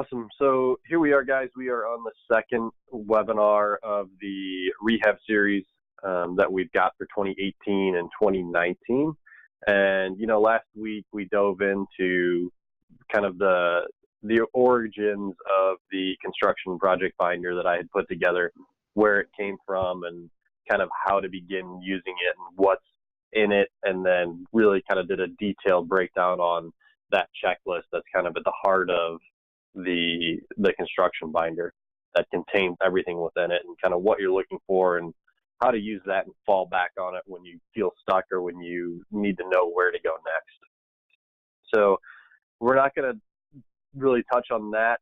Awesome. So here we are, guys. We are on the second webinar of the Rehab series that we've got for 2018 and 2019. And, last week we dove into kind of the origins of the construction project binder that I had put together, where it came from and kind of how to begin using it and what's in it, and then really kind of did a detailed breakdown on that checklist that's kind of at the heart of the construction binder that contains everything within it and kind of what you're looking for and how to use that and fall back on it when you feel stuck or when you need to know where to go next. So we're not going to really touch on that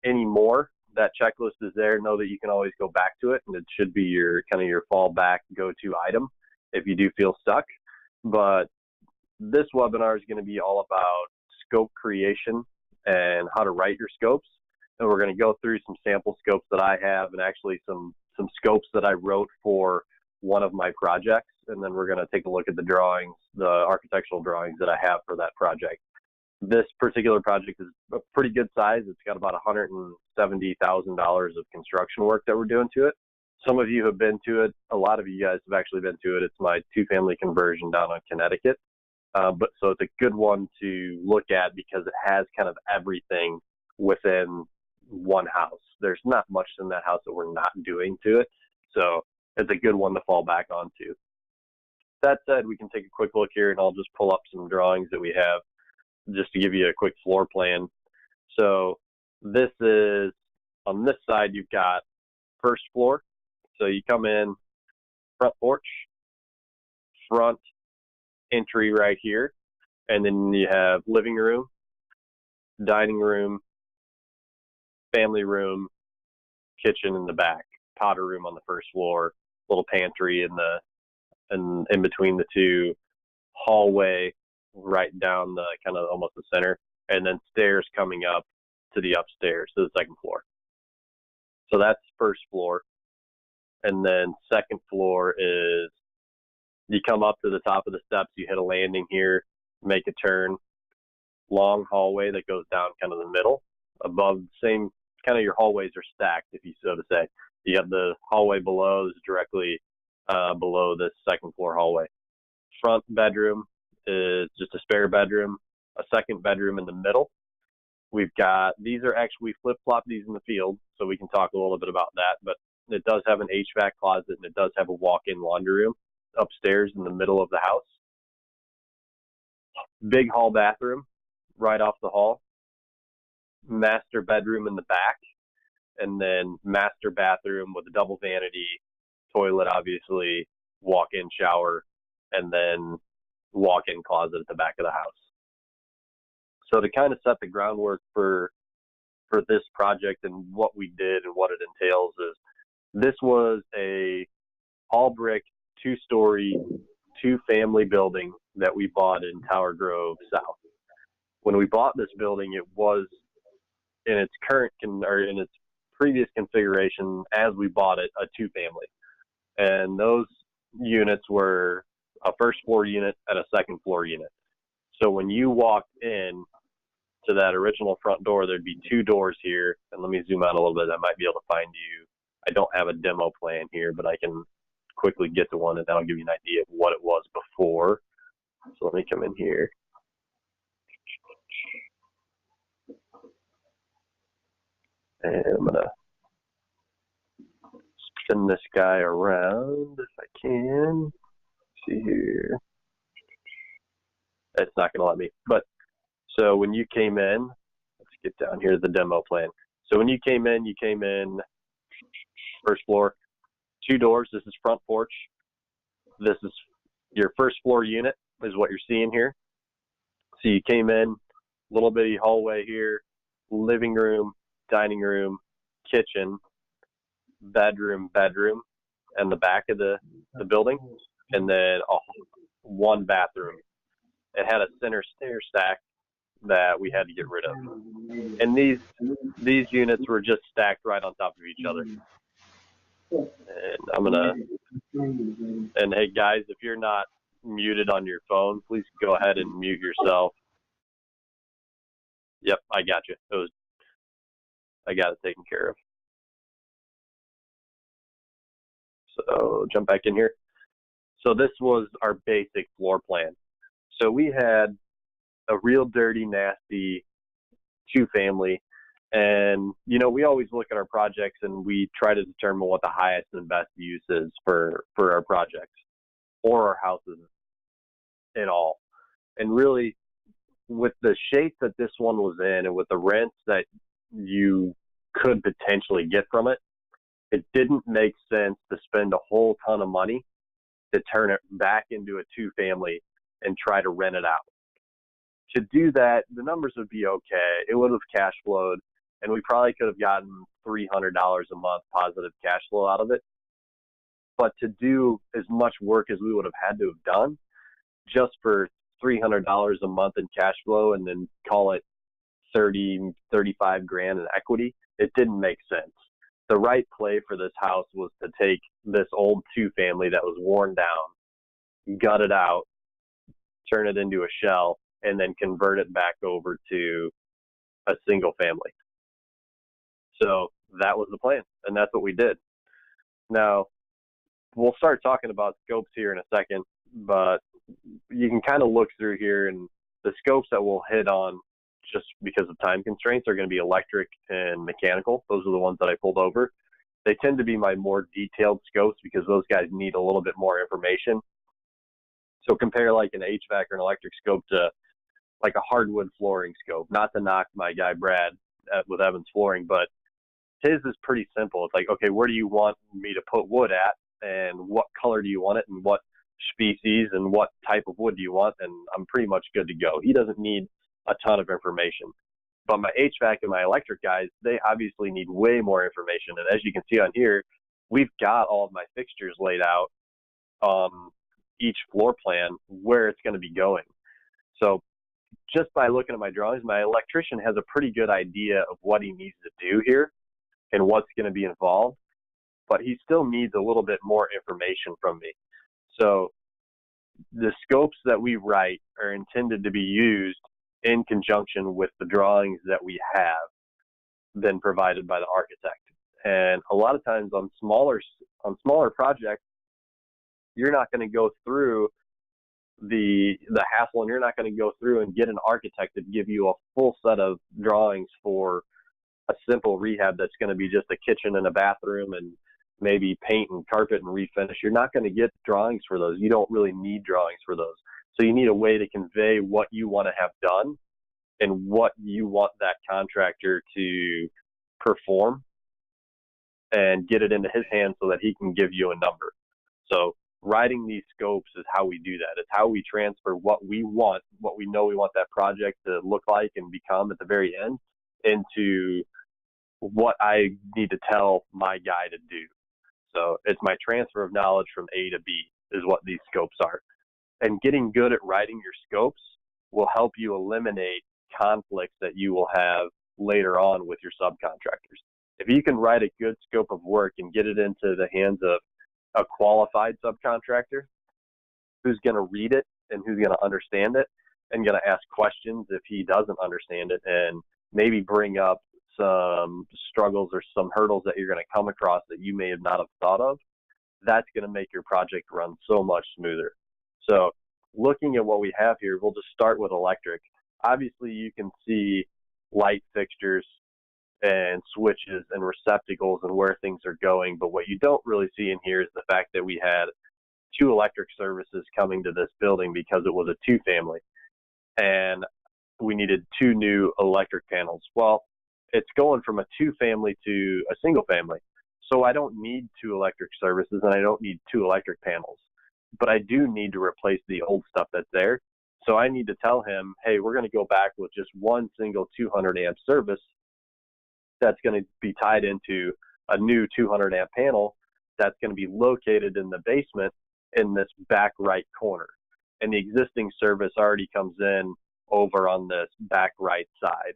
anymore. That checklist is there. Know that you can always go back to it, and it should be your kind of your fallback go-to item if you do feel stuck. But this webinar is going to be all about scope creation and how to write your scopes. And we're going to go through some sample scopes that I have and actually some scopes that I wrote for one of my projects. And then we're going to take a look at the drawings, the architectural drawings that I have for that project. This particular project is a pretty good size. It's got about $170,000 of construction work that we're doing to it. Some of you have been to it. A lot of you guys have actually been to it. It's my two-family conversion down in Connecticut. So it's a good one to look at because it has kind of everything within one house. There's not much in that house that we're not doing to it. So it's a good one to fall back onto. That said, we can take a quick look here, and I'll just pull up some drawings that we have just to give you a quick floor plan. So this is, on this side, you've got first floor. So you come in, front porch, front entry right here, and then you have living room, dining room, family room, kitchen in the back, powder room on the first floor, little pantry in between the two, hallway right down the kind of almost the center, and then stairs coming up to the upstairs to the second floor. So that's first floor. And then second floor is, you come up to the top of the steps, you hit a landing here, make a turn, long hallway that goes down kind of the middle. Above, same kind of, your hallways are stacked, if you so to say. You have the hallway below is directly below this second floor hallway. Front bedroom is just a spare bedroom, a second bedroom in the middle. We've got, these are actually, we flip-flop these in the field, so we can talk a little bit about that, but it does have an HVAC closet, and it does have a walk-in laundry room upstairs in the middle of the house. Big hall bathroom right off the hall. Master bedroom in the back, and then master bathroom with a double vanity, toilet obviously, walk-in shower, and then walk-in closet at the back of the house. So to kind of set the groundwork for this project and what we did and what it entails is, this was a all brick, two-story, two-family building that we bought in Tower Grove South. When we bought this building, it was in its in its previous configuration as we bought it, a two-family, and those units were a first floor unit and a second floor unit. So when you walked in to that original front door, there'd be two doors here, and let me zoom out a little bit. I might be able to find you. I don't have a demo plan here, but I can quickly get to one, and that'll give you an idea of what it was before. So let me come in here. And I'm going to spin this guy around if I can. Let's see here. It's not going to let me. But so when you came in, let's get down here to the demo plan. So when you came in first floor, two doors. This is front porch. This is your first floor unit is what you're seeing here. So you came in, little bitty hallway here, living room, dining room, kitchen, bedroom, and the back of the building, and then one bathroom. It had a center stair stack that we had to get rid of. And these units were just stacked right on top of each other. And and hey guys, if you're not muted on your phone, please go ahead and mute yourself. Yep, I got you. I got it taken care of. So jump back in here. So this was our basic floor plan. So we had a real dirty, nasty two-family. And, we always look at our projects and we try to determine what the highest and best use is for our projects or our houses in all. And really, with the shape that this one was in and with the rents that you could potentially get from it, it didn't make sense to spend a whole ton of money to turn it back into a two-family and try to rent it out. To do that, the numbers would be okay. It would have cash flowed, and we probably could have gotten $300 a month positive cash flow out of it. But to do as much work as we would have had to have done just for $300 a month in cash flow and then call it 35 grand in equity, it didn't make sense. The right play for this house was to take this old two-family that was worn down, gut it out, turn it into a shell, and then convert it back over to a single family. So that was the plan, and that's what we did. Now, we'll start talking about scopes here in a second, but you can kind of look through here, and the scopes that we'll hit on just because of time constraints are going to be electric and mechanical. Those are the ones that I pulled over. They tend to be my more detailed scopes because those guys need a little bit more information. So compare like an HVAC or an electric scope to like a hardwood flooring scope. Not to knock my guy Brad with Evans Flooring, but his is pretty simple. It's like, okay, where do you want me to put wood at, and what color do you want it, and what species and what type of wood do you want, and I'm pretty much good to go. He doesn't need a ton of information. But my HVAC and my electric guys, they obviously need way more information. And as you can see on here, we've got all of my fixtures laid out on each floor plan where it's going to be going. So just by looking at my drawings, my electrician has a pretty good idea of what he needs to do here and what's going to be involved, but he still needs a little bit more information from me. So the scopes that we write are intended to be used in conjunction with the drawings that we have been provided by the architect. And a lot of times on smaller projects, you're not going to go through the hassle, and you're not going to go through and get an architect to give you a full set of drawings for a simple rehab that's going to be just a kitchen and a bathroom and maybe paint and carpet and refinish. You're not going to get drawings for those. You don't really need drawings for those. So you need a way to convey what you want to have done and what you want that contractor to perform and get it into his hands so that he can give you a number. So writing these scopes is how we do that. It's how we transfer what we want, what we know we want that project to look like and become at the very end, into what I need to tell my guy to do. So it's my transfer of knowledge from A to B is what these scopes are. And getting good at writing your scopes will help you eliminate conflicts that you will have later on with your subcontractors. If you can write a good scope of work and get it into the hands of a qualified subcontractor who's going to read it and who's going to understand it and going to ask questions if he doesn't understand it, and maybe bring up some struggles or some hurdles that you're going to come across that you may have not have thought of, that's going to make your project run so much smoother. So looking at what we have here, we'll just start with electric. Obviously, you can see light fixtures and switches and receptacles and where things are going, but what you don't really see in here is the fact that we had 2 electric services coming to this building because it was a 2-family, and we needed 2 new electric panels. Well, it's going from a 2-family to a single family. So I don't need 2 electric services and I don't need 2 electric panels, but I do need to replace the old stuff that's there. So I need to tell him, hey, we're going to go back with just one single 200 amp service that's going to be tied into a new 200 amp panel that's going to be located in the basement in this back right corner. And the existing service already comes in over on this back right side.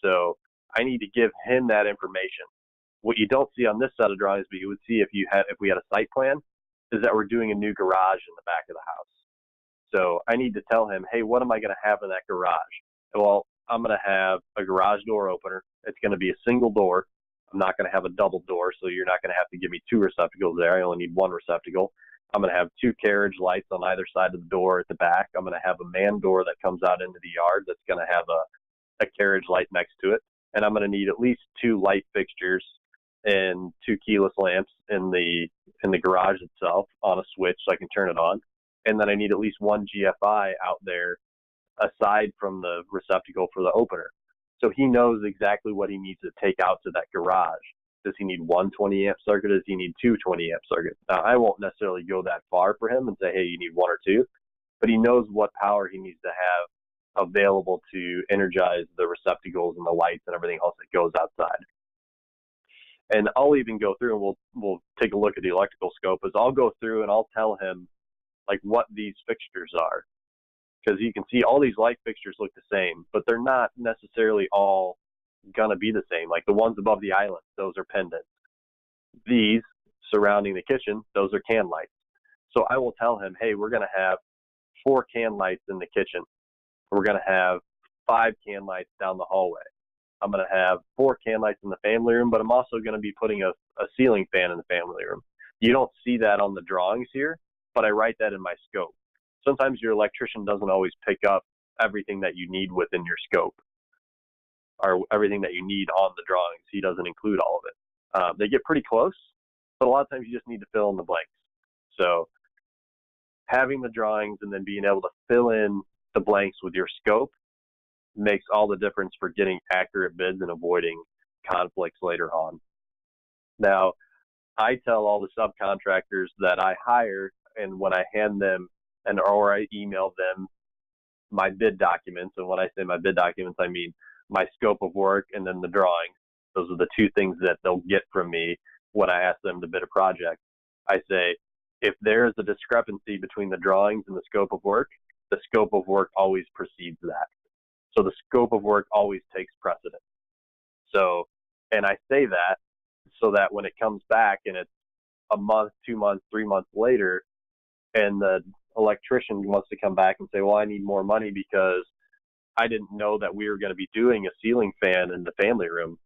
So I need to give him that information. What you don't see on this set of drawings, but you would see if we had a site plan, is that we're doing a new garage in the back of the house. So I need to tell him, hey, what am I going to have in that garage? Well, I'm going to have a garage door opener. It's going to be a single door. I'm not going to have a double door, so you're not going to have to give me two receptacles there. I only need one receptacle. I'm going to have two carriage lights on either side of the door at the back. I'm going to have a man door that comes out into the yard that's going to have a carriage light next to it. And I'm going to need at least two light fixtures and two keyless lamps in the garage itself on a switch so I can turn it on. And then I need at least one GFI out there aside from the receptacle for the opener. So he knows exactly what he needs to take out to that garage. Does he need one 20 amp circuit? Does he need two 20 amp circuits? Now, I won't necessarily go that far for him and say, hey, you need one or two, but he knows what power he needs to have available to energize the receptacles and the lights and everything else that goes outside. And I'll even go through and we'll take a look at the electrical scope. As I'll go through and I'll tell him like what these fixtures are. Because you can see all these light fixtures look the same, but they're not necessarily all going to be the same. Like the ones above the island, those are pendants. These surrounding the kitchen, those are can lights. So I will tell him, hey, we're going to have 4 can lights in the kitchen. We're going to have 5 can lights down the hallway. I'm going to have 4 can lights in the family room, but I'm also going to be putting a ceiling fan in the family room. You don't see that on the drawings here, but I write that in my scope. Sometimes your electrician doesn't always pick up everything that you need within your scope or everything that you need on the drawings. He doesn't include all of it. They get pretty close, but a lot of times you just need to fill in the blanks. So having the drawings and then being able to fill in the blanks with your scope makes all the difference for getting accurate bids and avoiding conflicts later on. Now, I tell all the subcontractors that I hire, and when I hand them or I email them my bid documents, and when I say my bid documents, I mean my scope of work and then the drawings. Those are the two things that they'll get from me when I ask them to bid a project. I say, if there is a discrepancy between the drawings and the scope of work, the scope of work always precedes that. So the scope of work always takes precedence. So, and I say that so that when it comes back and it's a month, 2 months, 3 months later, and the electrician wants to come back and say, well, I need more money because I didn't know that we were going to be doing a ceiling fan in the family room.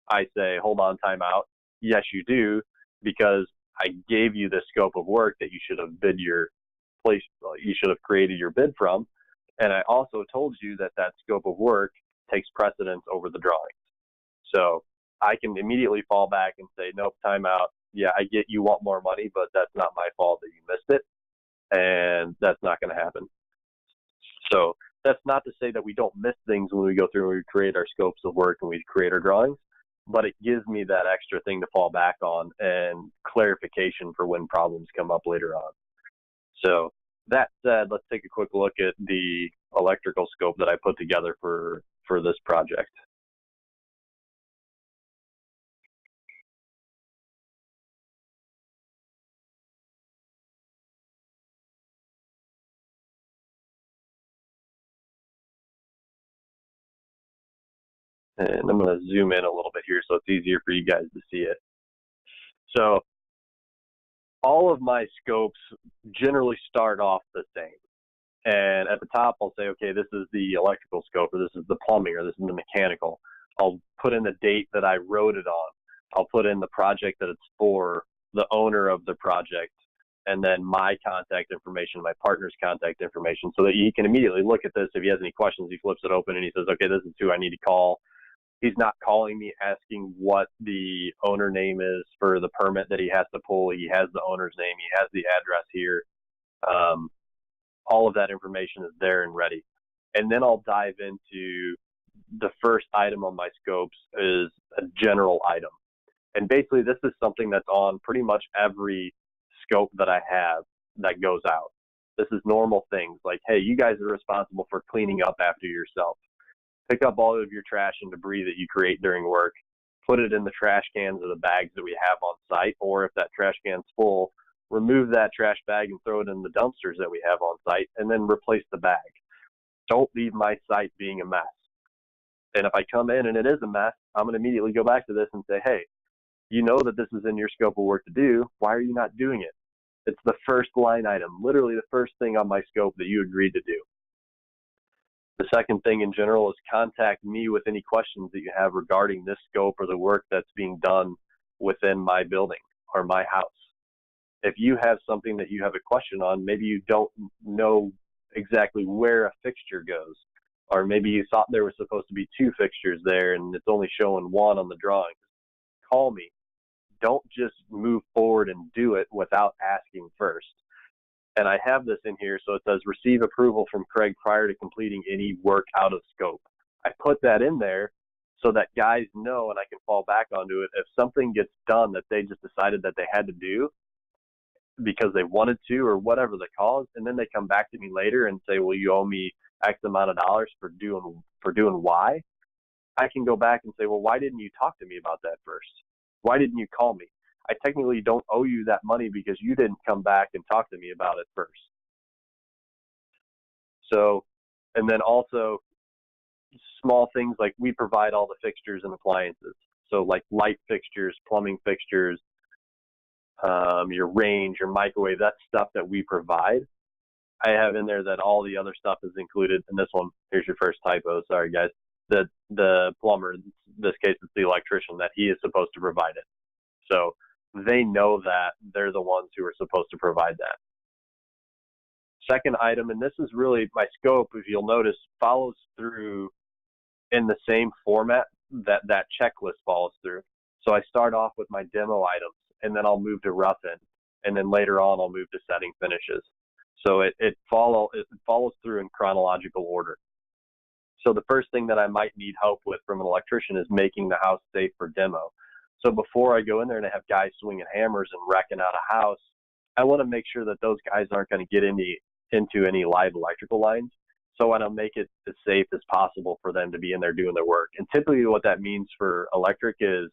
I say, hold on, time out. Yes, you do, because I gave you the scope of work that you should have bid your place, you should have created your bid from. And I also told you that that scope of work takes precedence over the drawings. So I can immediately fall back and say, nope, time out. Yeah, I get you want more money, but that's not my fault that you missed it. And that's not going to happen. So that's not to say that we don't miss things when we go through and we create our scopes of work and we create our drawings, but it gives me that extra thing to fall back on and clarification for when problems come up later on. So that said, let's take a quick look at the electrical scope that I put together for this project. And I'm going to zoom in a little bit here so it's easier for you guys to see it. So all of my scopes generally start off the same. And at the top, I'll say, okay, this is the electrical scope, or this is the plumbing, or this is the mechanical. I'll put in the date that I wrote it on. I'll put in the project that it's for, the owner of the project, and then my contact information, my partner's contact information, so that he can immediately look at this. If he has any questions, he flips it open and he says, okay, this is who I need to call. He's not calling me asking what the owner name is for the permit that he has to pull. He has the owner's name. He has the address here. All of that information is there and ready. And then I'll dive into the first item on my scopes is a general item. And basically this is something that's on pretty much every scope that I have that goes out. This is normal things like, hey, you guys are responsible for cleaning up after yourself. Pick up all of your trash and debris that you create during work, put it in the trash cans or the bags that we have on site, or if that trash can's full, remove that trash bag and throw it in the dumpsters that we have on site, and then replace the bag. Don't leave my site being a mess. And if I come in and it is a mess, I'm going to immediately go back to this and say, hey, you know that this is in your scope of work to do. Why are you not doing it? It's the first line item, literally the first thing on my scope that you agreed to do. The second thing in general is contact me with any questions that you have regarding this scope or the work that's being done within my building or my house. If you have something that you have a question on, maybe you don't know exactly where a fixture goes, or maybe you thought there was supposed to be 2 fixtures there and it's only showing 1 on the drawing, call me. Don't just move forward and do it without asking first. And I have this in here, so it says receive approval from Craig prior to completing any work out of scope. I put that in there so that guys know and I can fall back onto it. If something gets done that they just decided that they had to do because they wanted to or whatever the cause, and then they come back to me later and say, well, you owe me X amount of dollars for doing Y, I can go back and say, well, why didn't you talk to me about that first? Why didn't you call me? I technically don't owe you that money because you didn't come back and talk to me about it first. So, and then also small things like we provide all the fixtures and appliances. So like light fixtures, plumbing fixtures, your range, your microwave, that stuff that we provide. I have in there that all the other stuff is included. And this one, here's your first typo. Sorry, guys. The plumber, in this case, it's the electrician, that he is supposed to provide it. So they know that they're the ones who are supposed to provide that. Second item, and this is really my scope, if you'll notice, follows through in the same format that checklist follows through. So I start off with my demo items, and then I'll move to rough-in, and then later on I'll move to setting finishes. So it follows through in chronological order. So the first thing that I might need help with from an electrician is making the house safe for demo. So before I go in there and I have guys swinging hammers and wrecking out a house, I want to make sure that those guys aren't going to get into any live electrical lines. So I want to make it as safe as possible for them to be in there doing their work. And typically what that means for electric is,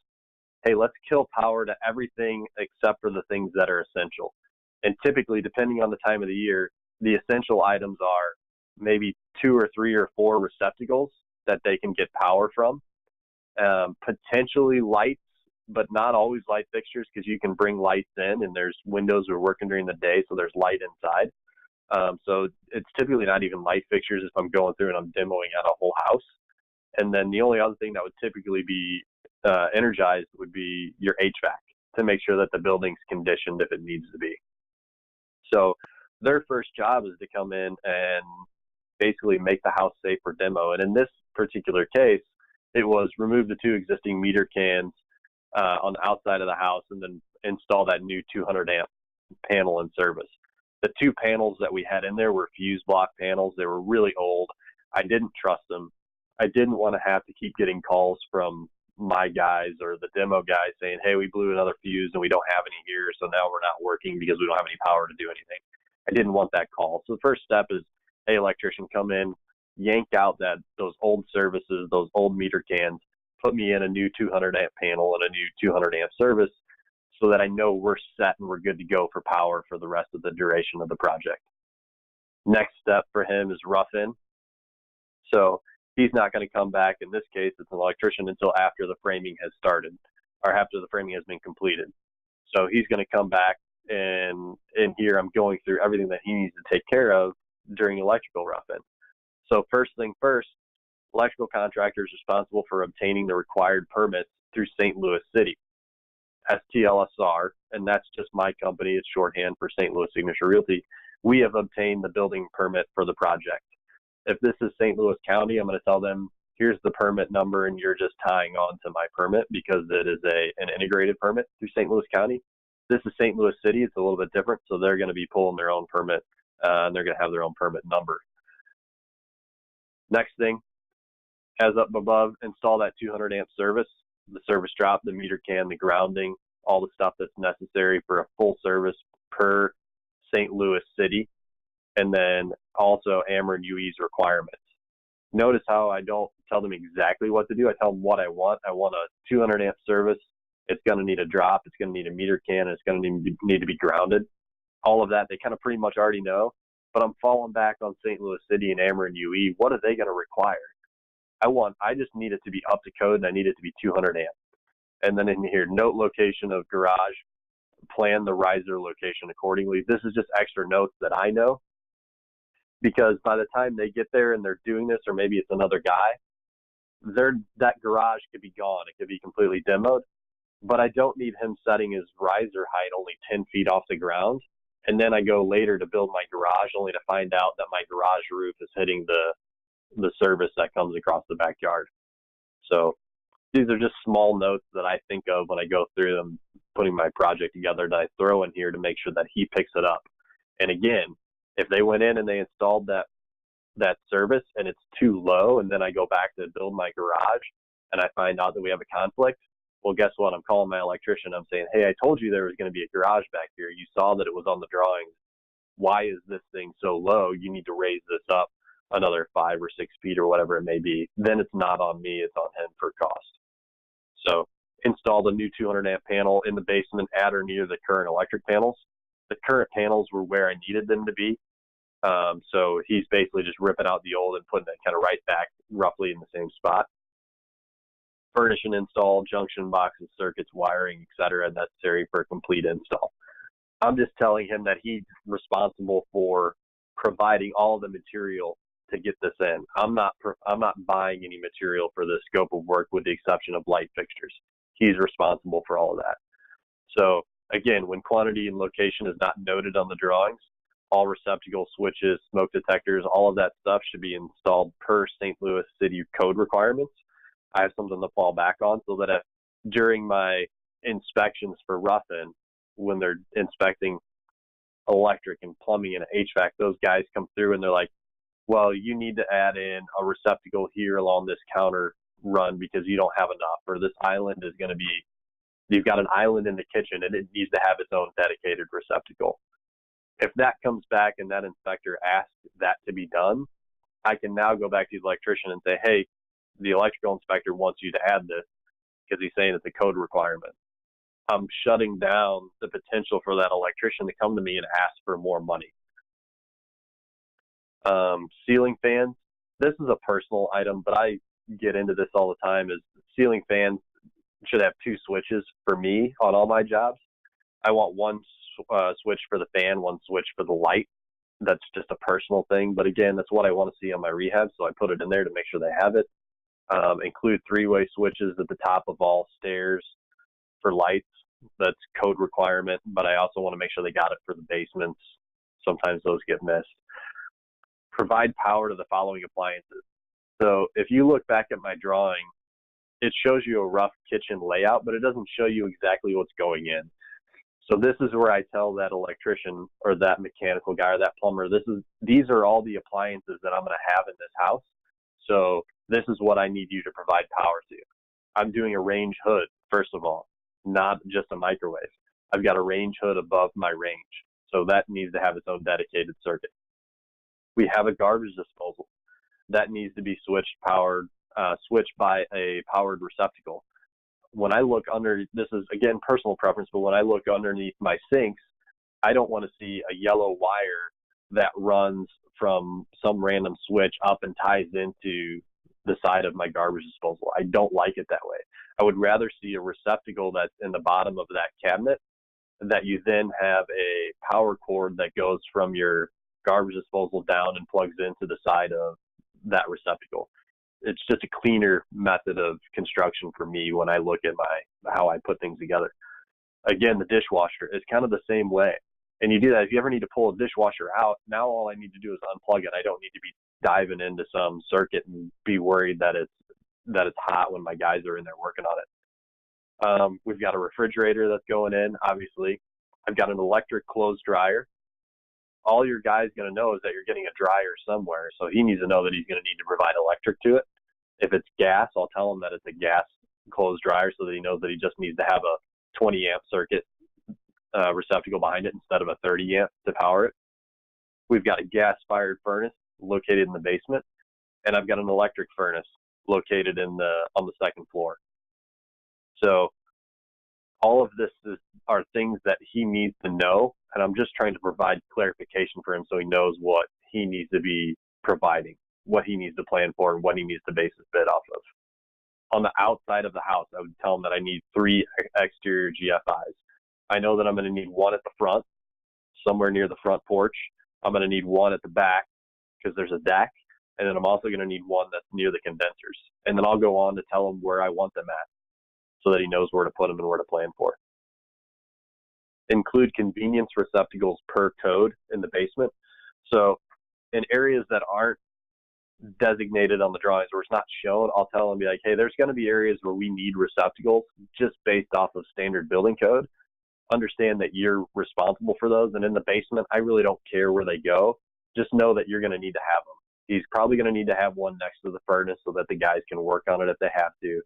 hey, let's kill power to everything except for the things that are essential. And typically, depending on the time of the year, the essential items are maybe 2 or 3 or 4 receptacles that they can get power from, potentially lights, but not always light fixtures, because you can bring lights in and there's windows that are working during the day, so there's light inside. So it's typically not even light fixtures if I'm going through and I'm demoing out a whole house. And then the only other thing that would typically be energized would be your HVAC to make sure that the building's conditioned if it needs to be. So their first job is to come in and basically make the house safe for demo. And in this particular case, it was remove the 2 existing meter cans on the outside of the house and then install that new 200 amp panel in service. The 2 panels that we had in there were fuse block panels. They were really old. I didn't trust them. I didn't want to have to keep getting calls from my guys or the demo guys saying, hey, we blew another fuse and we don't have any here, so now we're not working because we don't have any power to do anything. I didn't want that call. So the first step is, hey, electrician, come in, yank out those old services, those old meter cans, put me in a new 200 amp panel and a new 200 amp service so that I know we're set and we're good to go for power for the rest of the duration of the project. Next step for him is rough-in. So he's not going to come back. In this case, it's an electrician until after the framing has started or after the framing has been completed. So he's going to come back, and in here I'm going through everything that he needs to take care of during electrical rough-in. So first thing first, electrical contractor is responsible for obtaining the required permits through St. Louis City, STLSR, and that's just my company. It's shorthand for St. Louis Signature Realty. We have obtained the building permit for the project. If this is St. Louis County, I'm going to tell them, here's the permit number, and you're just tying on to my permit because it is an integrated permit through St. Louis County. This is St. Louis City. It's a little bit different, so they're going to be pulling their own permit, and they're going to have their own permit number. Next thing, as up above, install that 200 amp service, the service drop, the meter can, the grounding, all the stuff that's necessary for a full service per St. Louis City, and then also Ameren UE's requirements. Notice how I don't tell them exactly what to do. I tell them what I want. I want a 200 amp service. It's going to need a drop. It's going to need a meter can. And it's going to need to be grounded. All of that they kind of pretty much already know. But I'm falling back on St. Louis City and Ameren UE. What are they going to require? I just need it to be up to code, and I need it to be 200 amp. And then in here, note location of garage, plan the riser location accordingly. This is just extra notes that I know. because by the time they get there and they're doing this, or maybe it's another guy, that garage could be gone. It could be completely demoed. But I don't need him setting his riser height only 10 feet off the ground. And then I go later to build my garage only to find out that my garage roof is hitting the service that comes across the backyard. So these are just small notes that I think of when I go through them, putting my project together, that I throw in here to make sure that he picks it up. And again, if they went in and they installed that service and it's too low, and then I go back to build my garage and I find out that we have a conflict, well, guess what? I'm calling my electrician. I'm saying, hey, I told you there was going to be a garage back here. You saw that it was on the drawings. Why is this thing so low? You need to raise this up another 5 or 6 feet or whatever it may be. Then it's not on me. It's on him for cost. So installed a new 200 amp panel in the basement at or near the current electric panels. The current panels were where I needed them to be. So he's basically just ripping out the old and putting it kind of right back roughly in the same spot. Furnish and install junction boxes, circuits, wiring, etc. necessary for a complete install. I'm just telling him that he's responsible for providing all the material to get this in. I'm not buying any material for this scope of work with the exception of light fixtures. He's responsible for all of that. So again, when quantity and location is not noted on the drawings, all receptacle switches, smoke detectors, all of that stuff should be installed per St. Louis City code requirements. I have something to fall back on, so that if during my inspections for Ruffin, when they're inspecting electric and plumbing and HVAC, those guys come through and they're like, well, you need to add in a receptacle here along this counter run because you don't have enough, or this island is going to be, you've got an island in the kitchen and it needs to have its own dedicated receptacle. If that comes back and that inspector asks that to be done, I can now go back to the electrician and say, hey, the electrical inspector wants you to add this because he's saying it's a code requirement. I'm shutting down the potential for that electrician to come to me and ask for more money. Ceiling fans, this is a personal item, but I get into this all the time, is ceiling fans should have 2 switches for me on all my jobs. I want one switch for the fan, one switch for the light. That's just a personal thing. But again, that's what I want to see on my rehab, so I put it in there to make sure they have it. Include 3-way switches at the top of all stairs for lights. That's code requirement, but I also want to make sure they got it for the basements. Sometimes those get missed. Provide power to the following appliances. So if you look back at my drawing, it shows you a rough kitchen layout, but it doesn't show you exactly what's going in. So this is where I tell that electrician or that mechanical guy or that plumber, these are all the appliances that I'm going to have in this house. So this is what I need you to provide power to. I'm doing a range hood, first of all, not just a microwave. I've got a range hood above my range. So that needs to have its own dedicated circuit. We have a garbage disposal. That needs to be switched by a powered receptacle. When I look under, this is again personal preference, but when I look underneath my sinks, I don't want to see a yellow wire that runs from some random switch up and ties into the side of my garbage disposal. I don't like it that way. I would rather see a receptacle that's in the bottom of that cabinet, that you then have a power cord that goes from your garbage disposal down and plugs into the side of that receptacle. It's just a cleaner method of construction for me when I look at how I put things together. Again, the dishwasher is kind of the same way. And you do that if you ever need to pull a dishwasher out. Now all I need to do is unplug it. I don't need to be diving into some circuit and be worried that it's hot when my guys are in there working on it. We've got a refrigerator that's going in, obviously. I've got an electric clothes dryer. All your guy's going to know is that you're getting a dryer somewhere, so he needs to know that he's going to need to provide electric to it. If it's gas, I'll tell him that it's a gas clothes dryer so that he knows that he just needs to have a 20 amp circuit receptacle behind it instead of a 30 amp to power it. We've got a gas-fired furnace located in the basement, and I've got an electric furnace located on the second floor. So all of this are things that he needs to know, and I'm just trying to provide clarification for him so he knows what he needs to be providing, what he needs to plan for, and what he needs to base his bid off of. On the outside of the house, I would tell him that I need 3 exterior GFIs. I know that I'm going to need 1 at the front, somewhere near the front porch. I'm going to need 1 at the back, because there's a deck. And then I'm also going to need one that's near the condensers. And then I'll go on to tell him where I want them at so that he knows where to put them and where to plan for. Include convenience receptacles per code in the basement. So in areas that aren't designated on the drawings where it's not shown, I'll tell him, be like, hey, there's going to be areas where we need receptacles just based off of standard building code. Understand that you're responsible for those. And in the basement, I really don't care where they go. Just know that you're going to need to have them. He's probably going to need to have one next to the furnace so that the guys can work on it if they have to.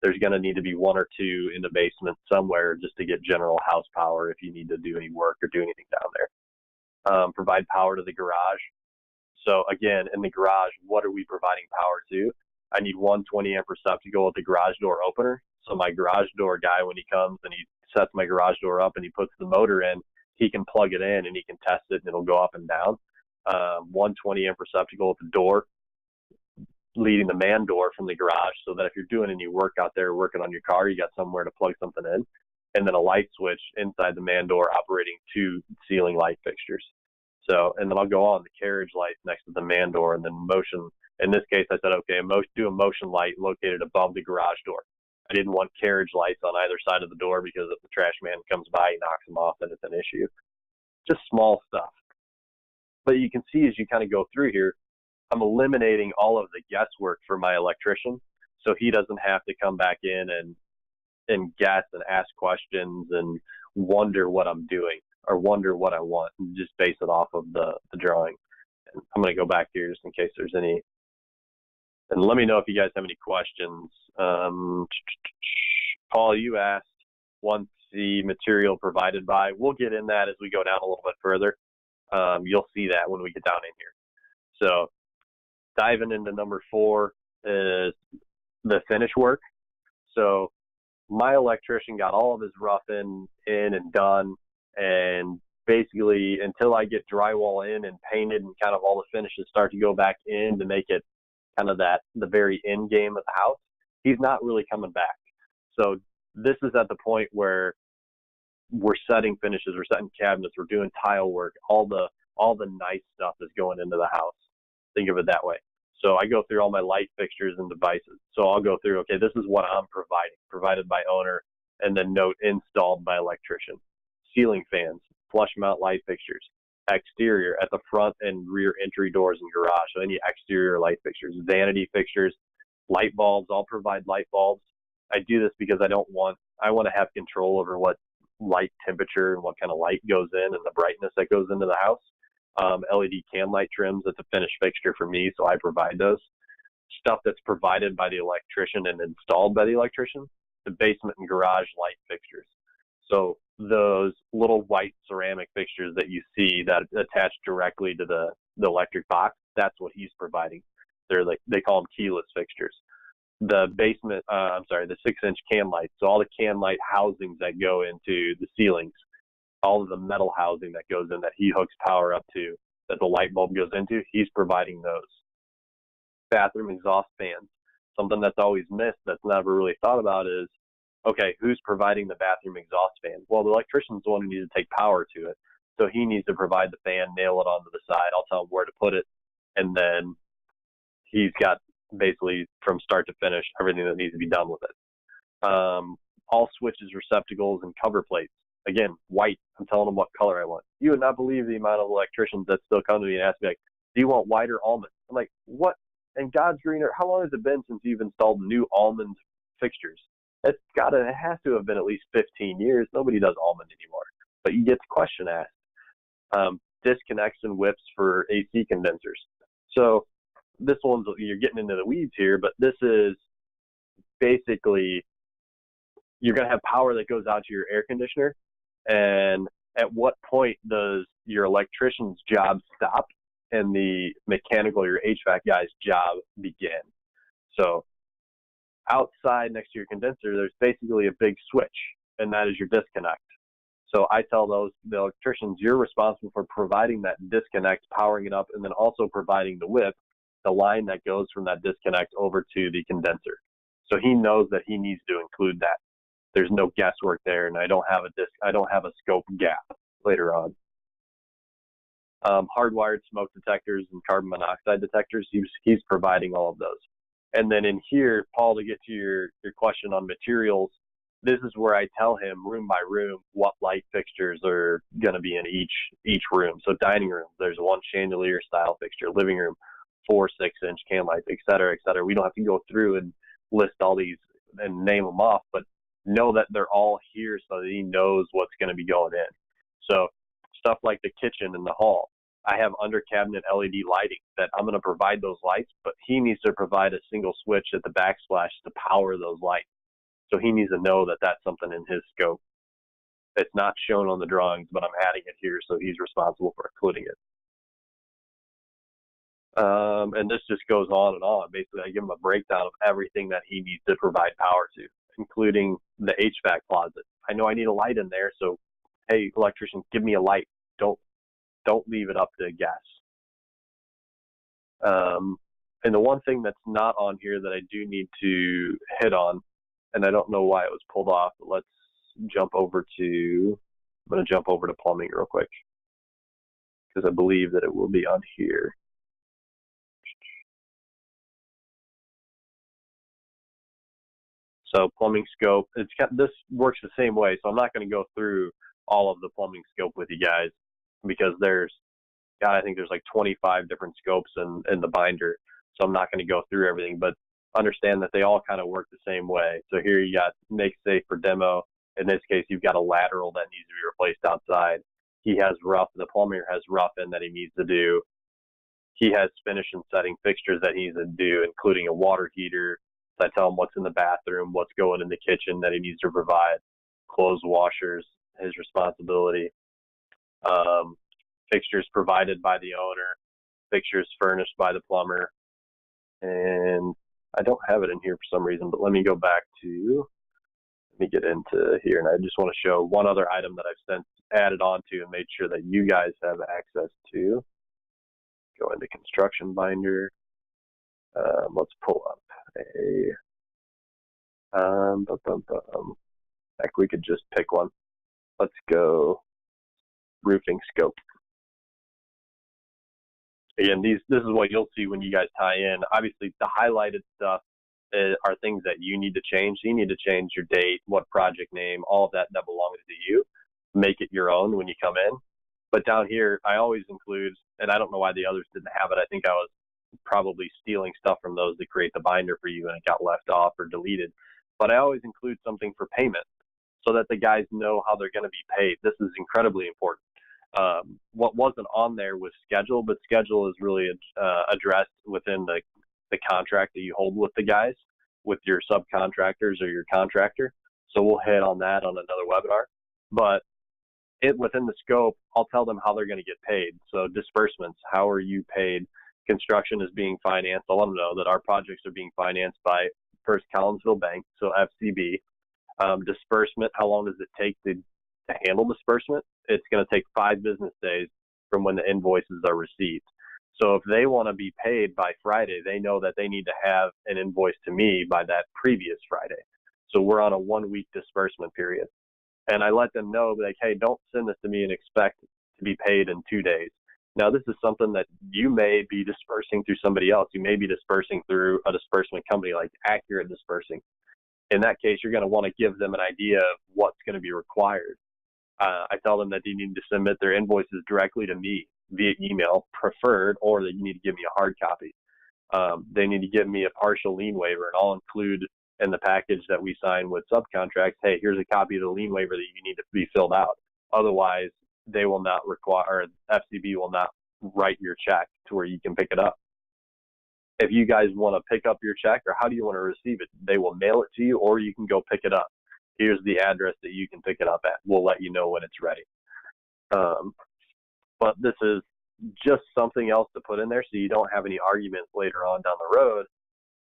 There's going to need to be one or two in the basement somewhere just to get general house power if you need to do any work or do anything down there. Provide power to the garage. So again, in the garage, what are we providing power to? I need one 20 amp receptacle at the garage door opener. So my garage door guy, when he comes and he sets my garage door up and he puts the motor in, he can plug it in and he can test it and it'll go up and down. One 20 amp receptacle at the door, leading the man door from the garage, so that if you're doing any work out there working on your car, you got somewhere to plug something in. And then a light switch inside the man door operating 2 ceiling light fixtures. So, and then I'll go on the carriage light next to the man door, and then motion. In this case, I said, okay, do a motion light located above the garage door. I didn't want carriage lights on either side of the door because if the trash man comes by, he knocks them off, then it's an issue. Just small stuff. But you can see as you kind of go through here, I'm eliminating all of the guesswork for my electrician, so he doesn't have to come back in and guess and ask questions and wonder what I'm doing or wonder what I want, and just base it off of the drawing. And I'm going to go back here just in case there's any. And let me know if you guys have any questions. Paul, you asked once the material provided by. We'll get in that as we go down a little bit further. You'll see that when we get down in here. So diving into number 4 is the finish work. So my electrician got all of his roughing in and done, and basically until I get drywall in and painted and kind of all the finishes start to go back in to make it kind of the very end game of the house, he's not really coming back. So this is at the point where we're setting finishes, we're setting cabinets, we're doing tile work, all the nice stuff is going into the house. Think of it that way. So I go through all my light fixtures and devices. So I'll go through, okay, this is what I'm provided by owner, and then note installed by electrician. Ceiling fans, flush mount light fixtures, exterior at the front and rear entry doors and garage. So any exterior light fixtures, vanity fixtures, light bulbs. I'll provide light bulbs. I do this because I want to have control over what light temperature and what kind of light goes in and the brightness that goes into the house. LED can light trims, that's a finished fixture for me, so I provide those. Stuff that's provided by the electrician and installed by the electrician, the basement and garage light fixtures. So those little white ceramic fixtures that you see that attach directly to the electric box, that's what he's providing. They call them keyless fixtures. The basement, the 6-inch can lights. So all the can light housings that go into the ceilings, all of the metal housing that goes in that he hooks power up to, that the light bulb goes into, he's providing those. Bathroom exhaust fans. Something that's always missed, that's never really thought about is, okay, who's providing the bathroom exhaust fan? Well, the electrician's the one who needs to take power to it. So he needs to provide the fan, nail it onto the side. I'll tell him where to put it. And then he's got basically from start to finish everything that needs to be done with it. All switches, receptacles, and cover plates. Again, white. I'm telling them what color I want. You would not believe the amount of electricians that still come to me and ask me, like, do you want white or almond? I'm like, what? And God's green earth, how long has it been since you've installed new almond fixtures? It has to have been at least 15 years. Nobody does almond anymore. But you get the question asked. Disconnects and whips for AC condensers. So this one's, you're getting into the weeds here, but this is basically, you're going to have power that goes out to your air conditioner. And at what point does your electrician's job stop and the mechanical, your HVAC guy's job begin? So outside next to your condenser, there's basically a big switch, and that is your disconnect. So I tell the electricians, you're responsible for providing that disconnect, powering it up, and then also providing the whip, the line that goes from that disconnect over to the condenser. So he knows that he needs to include that. There's no guesswork there, and I don't have a scope gap later on. hardwired smoke detectors and carbon monoxide detectors. He's providing all of those. And then in here, Paul, to get to your question on materials, this is where I tell him room by room what light fixtures are going to be in each room. So dining room, there's one chandelier style fixture. Living room, 4 6-inch can lights, et cetera, et cetera. We don't have to go through and list all these and name them off, but know that they're all here so that he knows what's going to be going in. So stuff like the kitchen and the hall, I have under cabinet LED lighting that I'm going to provide those lights, but he needs to provide a single switch at the backsplash to power those lights. So he needs to know that that's something in his scope. It's not shown on the drawings, but I'm adding it here, so he's responsible for including it. And this just goes on and on. Basically, I give him a breakdown of everything that he needs to provide power to, including the HVAC closet. I know I need a light in there, so hey, electrician, give me a light. Don't leave it up to guess. And the one thing that's not on here that I do need to hit on, and I don't know why it was pulled off, but let's jump over to, I'm going to jump over to plumbing real quick, because I believe that it will be on here. So plumbing scope, this works the same way. So I'm not going to go through all of the plumbing scope with you guys, because I think there's like 25 different scopes in the binder. So I'm not going to go through everything, but understand that they all kind of work the same way. So here you got make safe for demo. In this case, you've got a lateral that needs to be replaced outside. He has the plumber has rough in that he needs to do. He has finish and setting fixtures that he needs to do, including a water heater. So I tell him what's in the bathroom, what's going in the kitchen that he needs to provide. Clothes washers, his responsibility. Fixtures provided by the owner. Fixtures furnished by the plumber. And I don't have it in here for some reason, but let me get into here. And I just want to show one other item that I've since added on to and made sure that you guys have access to. Go into construction binder. Let's pull up heck, we could just pick one. Let's go roofing scope. Again, this is what you'll see when you guys tie in. Obviously, the highlighted stuff are things that you need to change. You need to change your date, what project name, all of that belongs to you. Make it your own when you come in. But down here, I always include, and I don't know why the others didn't have it. I think I was probably stealing stuff from those to create the binder for you and it got left off or deleted. But I always include something for payment so that the guys know how they're going to be paid. This is incredibly important. What wasn't on there was schedule, but schedule is really addressed within the contract that you hold with the guys, with your subcontractors or your contractor. So we'll hit on that on another webinar. But within the scope, I'll tell them how they're going to get paid. So disbursements, how are you paid? Construction is being financed. I'll let them know that our projects are being financed by First Collinsville Bank, so FCB. Disbursement, how long does it take to handle disbursement? It's going to take 5 business days from when the invoices are received. So if they want to be paid by Friday, they know that they need to have an invoice to me by that previous Friday. So we're on a 1-week disbursement period. And I let them know, like, hey, don't send this to me and expect to be paid in 2 days. Now, this is something that you may be dispersing through somebody else. You may be dispersing through a disbursement company like Accurate Dispersing. In that case, you're going to want to give them an idea of what's going to be required. I tell them that they need to submit their invoices directly to me via email, preferred, or that you need to give me a hard copy. They need to give me a partial lien waiver, and I'll include in the package that we sign with subcontracts, hey, here's a copy of the lien waiver that you need to be filled out. Otherwise, they will not require, FCB will not write your check to where you can pick it up. If you guys want to pick up your check, or how do you want to receive it, they will mail it to you, or you can go pick it up. Here's the address that you can pick it up at. We'll let you know when it's ready. But this is just something else to put in there so you don't have any arguments later on down the road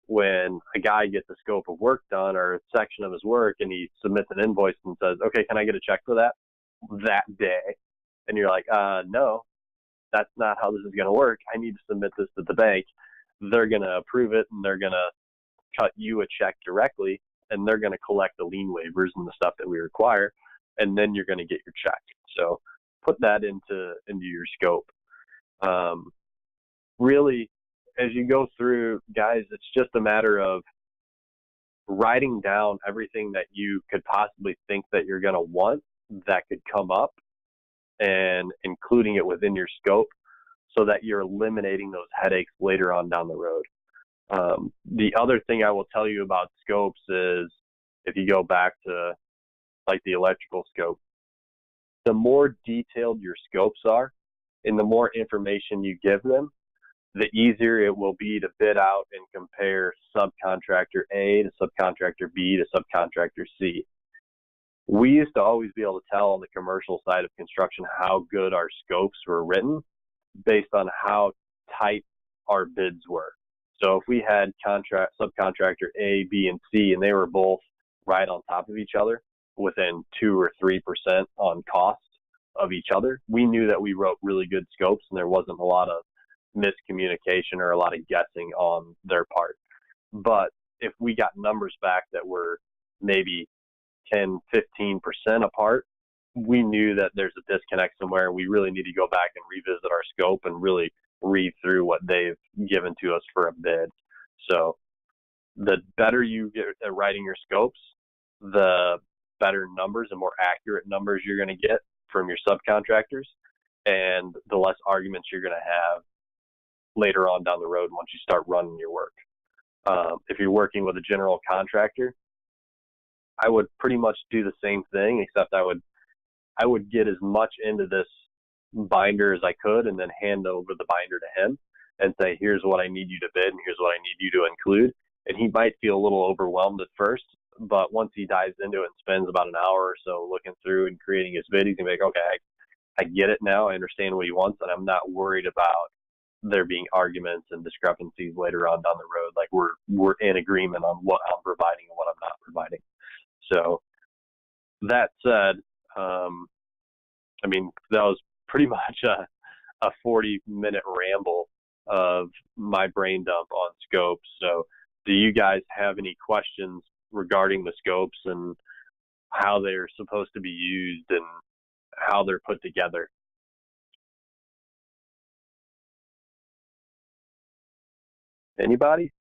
when a guy gets a scope of work done or a section of his work and he submits an invoice and says, okay, can I get a check for that day? And you're like, no, that's not how this is going to work. I need to submit this to the bank. They're going to approve it, and they're going to cut you a check directly, and they're going to collect the lien waivers and the stuff that we require, and then you're going to get your check. So put that into your scope. Um, really, as you go through, guys, it's just a matter of writing down everything that you could possibly think that you're going to want that could come up and including it within your scope so that you're eliminating those headaches later on down the road. The other thing I will tell you about scopes is if you go back to like the electrical scope, the more detailed your scopes are and the more information you give them, the easier it will be to bid out and compare subcontractor A to subcontractor B to subcontractor C. We used to always be able to tell on the commercial side of construction how good our scopes were written based on how tight our bids were. So if we had subcontractor A, B, and C, and they were both right on top of each other within 2 or 3% on cost of each other, we knew that we wrote really good scopes and there wasn't a lot of miscommunication or a lot of guessing on their part. But if we got numbers back that were maybe 10, 15% apart, we knew that there's a disconnect somewhere and we really need to go back and revisit our scope and really read through what they've given to us for a bid. So the better you get at writing your scopes, the better numbers and more accurate numbers you're going to get from your subcontractors, and the less arguments you're going to have later on down the road once you start running your work. If you're working with a general contractor, I would pretty much do the same thing, except I would get as much into this binder as I could and then hand over the binder to him and say, here's what I need you to bid and here's what I need you to include. And he might feel a little overwhelmed at first, but once he dives into it and spends about an hour or so looking through and creating his bid, he's going to be like, okay, I get it now. I understand what he wants, and I'm not worried about there being arguments and discrepancies later on down the road. Like we're in agreement on what I'm providing and what I'm not providing. So that said, I mean, that was pretty much a 40-minute ramble of my brain dump on scopes. So do you guys have any questions regarding the scopes and how they're supposed to be used and how they're put together? Anybody?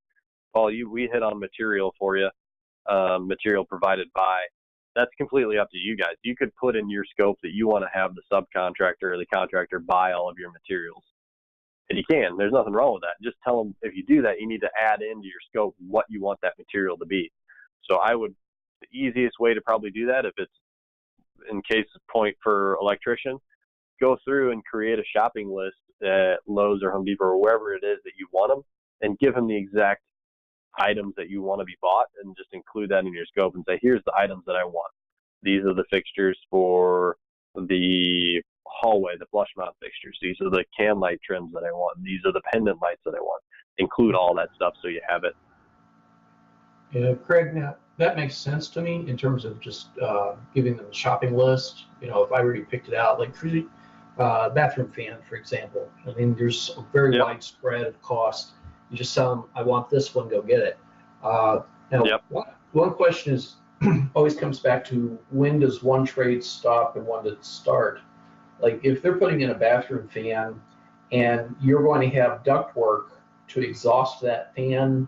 Paul, we hit on material for you, material provided by. That's completely up to you guys. You could put in your scope that you want to have the subcontractor or the contractor buy all of your materials. And you can. There's nothing wrong with that. Just tell them if you do that, you need to add into your scope what you want that material to be. So the easiest way to probably do that, if it's in case of point for electrician, go through and create a shopping list at Lowe's or Home Depot or wherever it is that you want them, and give them the exact items that you want to be bought and just include that in your scope and say, here's the items that I want. These are the fixtures for the hallway, the flush mount fixtures. These are the can light trims that I want. These are the pendant lights that I want. Include all that stuff so you have it. Yeah, Craig, now that makes sense to me in terms of just giving them a shopping list. If I already picked it out, like for the bathroom fan, for example, I mean, there's a very widespread of cost. You just tell them, I want this one, go get it. Now, one question is always comes back to, when does one trade stop and when does it start? Like if they're putting in a bathroom fan and you're going to have ductwork to exhaust that fan,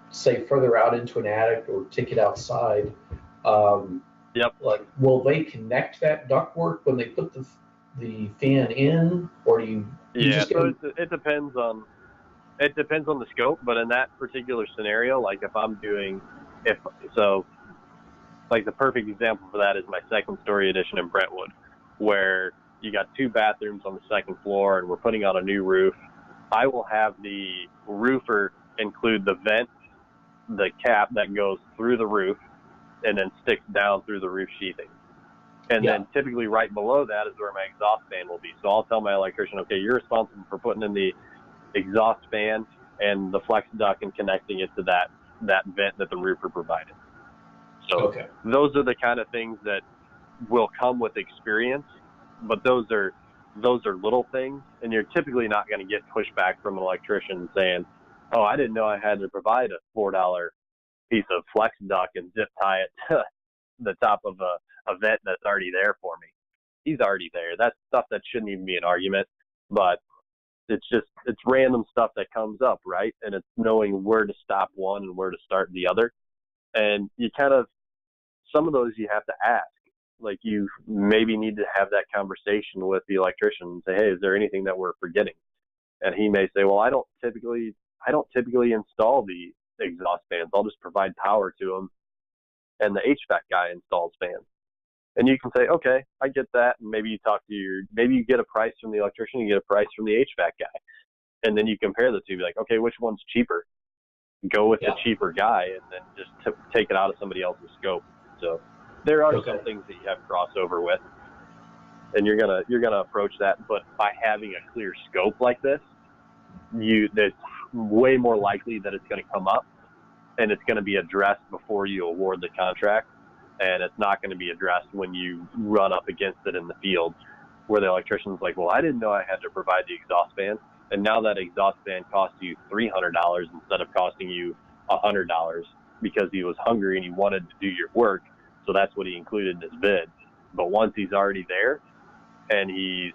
say further out into an attic or take it outside, like will they connect that ductwork when they put the fan in, or do you just so it depends on the scope, but in that particular scenario, like like the perfect example for that is my second story addition in Brentwood, where you got 2 bathrooms on the second floor and we're putting on a new roof. I will have the roofer include the vent, the cap that goes through the roof and then sticks down through the roof sheathing. And then typically right below that is where my exhaust fan will be. So I'll tell my electrician, okay, you're responsible for putting in the exhaust fan and the flex duct and connecting it to that vent that the roofer provided. So those are the kind of things that will come with experience, but those are little things, and you're typically not going to get pushback from an electrician saying, oh, I didn't know I had to provide a $4 piece of flex duct and zip tie it to the top of a vent that's already there for me. He's already there. That's stuff that shouldn't even be an argument. But it's random stuff that comes up, right? And it's knowing where to stop one and where to start the other. And you kind of, some of those you have to ask. Like, you maybe need to have that conversation with the electrician and say, hey, is there anything that we're forgetting? And he may say, well, I don't typically install the exhaust fans. I'll just provide power to them, and the HVAC guy installs fans. And you can say, okay, I get that. And maybe you get a price from the electrician, you get a price from the HVAC guy. And then you compare the two, be like, okay, which one's cheaper? Go with the cheaper guy, and then just take it out of somebody else's scope. So there are some things that you have crossover with, and you're gonna approach that. But by having a clear scope like this, it's way more likely that it's going to come up, and it's going to be addressed before you award the contract. And it's not going to be addressed when you run up against it in the field, where the electrician's like, well, I didn't know I had to provide the exhaust fan. And now that exhaust fan costs you $300 instead of costing you $100 because he was hungry and he wanted to do your work. So that's what he included in his bid. But once he's already there and he's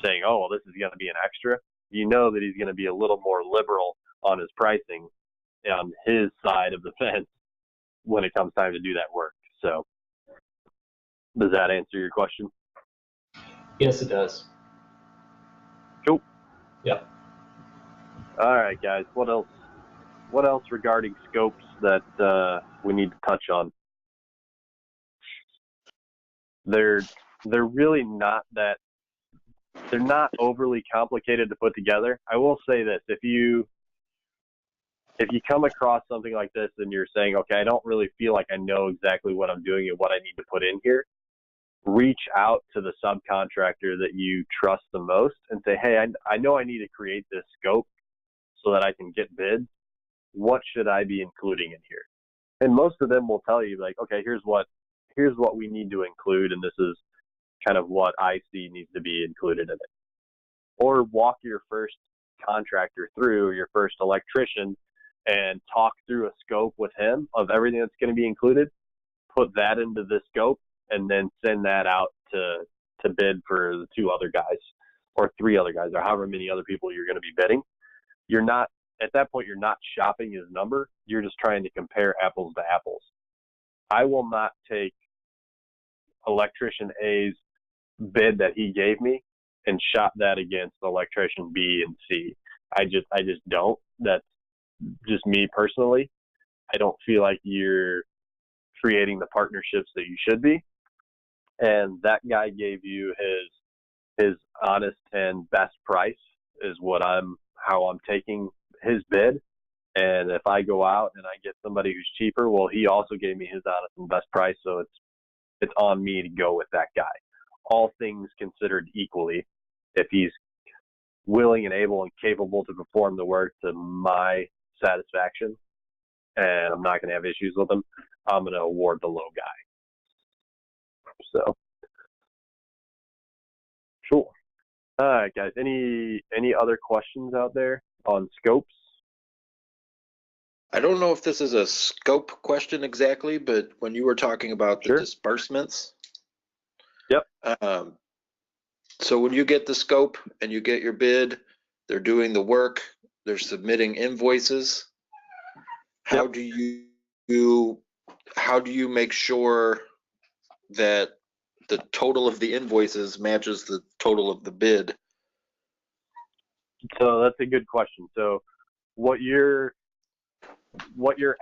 saying, oh, well, this is going to be an extra, you know that he's going to be a little more liberal on his pricing on his side of the fence when it comes time to do that work. So does that answer your question? Yes, it does. Cool. Yep. All right, guys. What else regarding scopes that we need to touch on? They're really not that, they're not overly complicated to put together. I will say this: if you come across something like this and you're saying, okay, I don't really feel like I know exactly what I'm doing and what I need to put in here, reach out to the subcontractor that you trust the most and say, hey, I know I need to create this scope so that I can get bids. What should I be including in here? And most of them will tell you, like, okay, here's what we need to include, and this is kind of what I see needs to be included in it. Or walk your first contractor through, your first electrician, and talk through a scope with him of everything that's going to be included, put that into the scope, and then send that out to bid for the 2 other guys or 3 other guys or however many other people you're going to be bidding. You're not, at that point, you're not shopping his number. You're just trying to compare apples to apples. I will not take electrician A's bid that he gave me and shop that against electrician B and C. I just don't. That's just me personally. I don't feel like you're creating the partnerships that you should be. And that guy gave you his honest and best price is how I'm taking his bid. And if I go out and I get somebody who's cheaper, well, he also gave me his honest and best price. So it's on me to go with that guy. All things considered equally, if he's willing and able and capable to perform the work to my satisfaction, and I'm not going to have issues with him, I'm going to award the low guy. So, cool. All right, guys. Any other questions out there on scopes? I don't know if this is a scope question exactly, but when you were talking about the disbursements. Yep. So when you get the scope and you get your bid, they're doing the work, they're submitting invoices. How do you make sure that the total of the invoices matches the total of the bid? So that's a good question. So what you're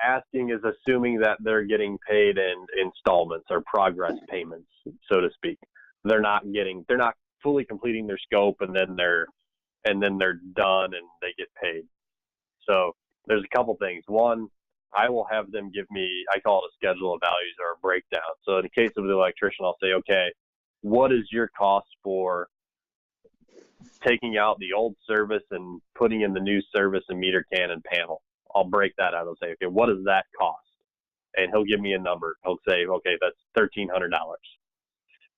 asking is assuming that they're getting paid in installments or progress payments, so to speak. They're not fully completing their scope and then they're done and they get paid. So there's a couple things. One, I will have them give me, I call it a schedule of values or a breakdown. So in the case of the electrician, I'll say, okay, what is your cost for taking out the old service and putting in the new service and meter can and panel? I'll break that out and say, okay, what does that cost? And he'll give me a number. He'll say, okay, that's $1,300.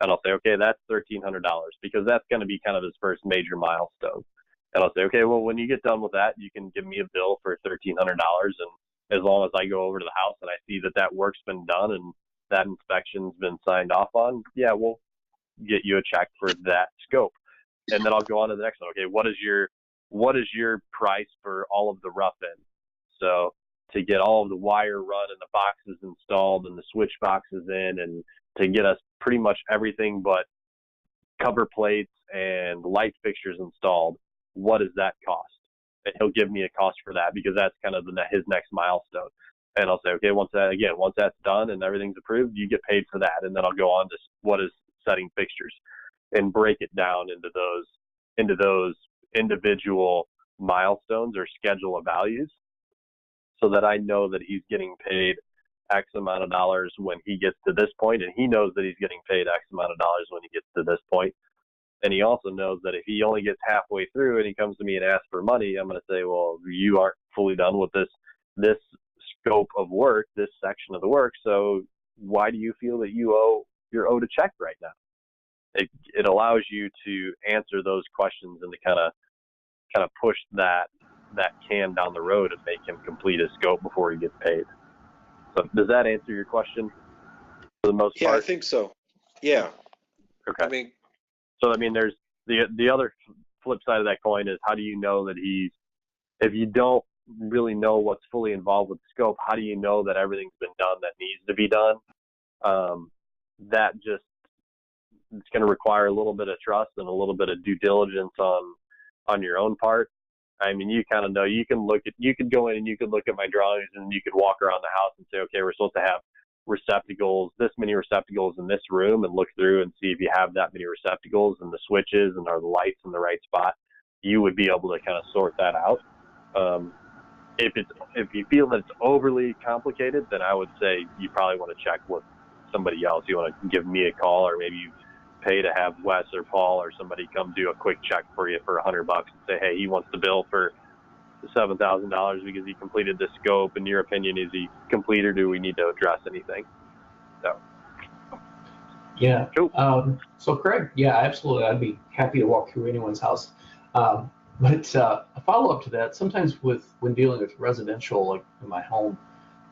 And I'll say, okay, that's $1,300 because that's going to be kind of his first major milestone. And I'll say, okay, well, when you get done with that, you can give me a bill for $1,300. And as long as I go over to the house and I see that work's been done and that inspection's been signed off on, yeah, we'll get you a check for that scope. and then I'll go on to the next one. Okay, what is your price for all of the rough end? So to get all of the wire run and the boxes installed and the switch boxes in, and to get us pretty much everything but cover plates and light fixtures installed, what does that cost? And he'll give me a cost for that, because that's kind of his next milestone. And I'll say, okay, once that's done and everything's approved, you get paid for that. And then I'll go on to what is setting fixtures, and break it down into those individual milestones or schedule of values, so that I know that he's getting paid X amount of dollars when he gets to this point, and he knows that he's getting paid X amount of dollars when he gets to this point. And he also knows that if he only gets halfway through and he comes to me and asks for money, I'm going to say, well, you aren't fully done with this scope of work, this section of the work, so why do you feel that you're owed a check right now? It allows you to answer those questions and to kind of push that can down the road and make him complete his scope before he gets paid. So does that answer your question for the most part? Yeah, I think so. Yeah. Okay. There's the other flip side of that coin is, how do you know that if you don't really know what's fully involved with the scope, how do you know that everything's been done that needs to be done? It's going to require a little bit of trust and a little bit of due diligence on your own part. I mean, you kind of know, you can go in and you could look at my drawings, and you could walk around the house and say, okay, we're supposed to have this many receptacles in this room, and look through and see if you have that many receptacles and the switches and are the lights in the right spot. You would be able to kind of sort that out. If you feel that it's overly complicated, then I would say you probably want to check with somebody else. You want to give me a call, or maybe you pay to have Wes or Paul or somebody come do a quick check for you for $100 and say, hey, he wants to bill for $7,000 because he completed this scope. In your opinion, is he complete, or do we need to address anything? So. Yeah. Cool. So Craig, yeah, absolutely. I'd be happy to walk through anyone's house. But a follow-up to that, sometimes when dealing with residential, like in my home,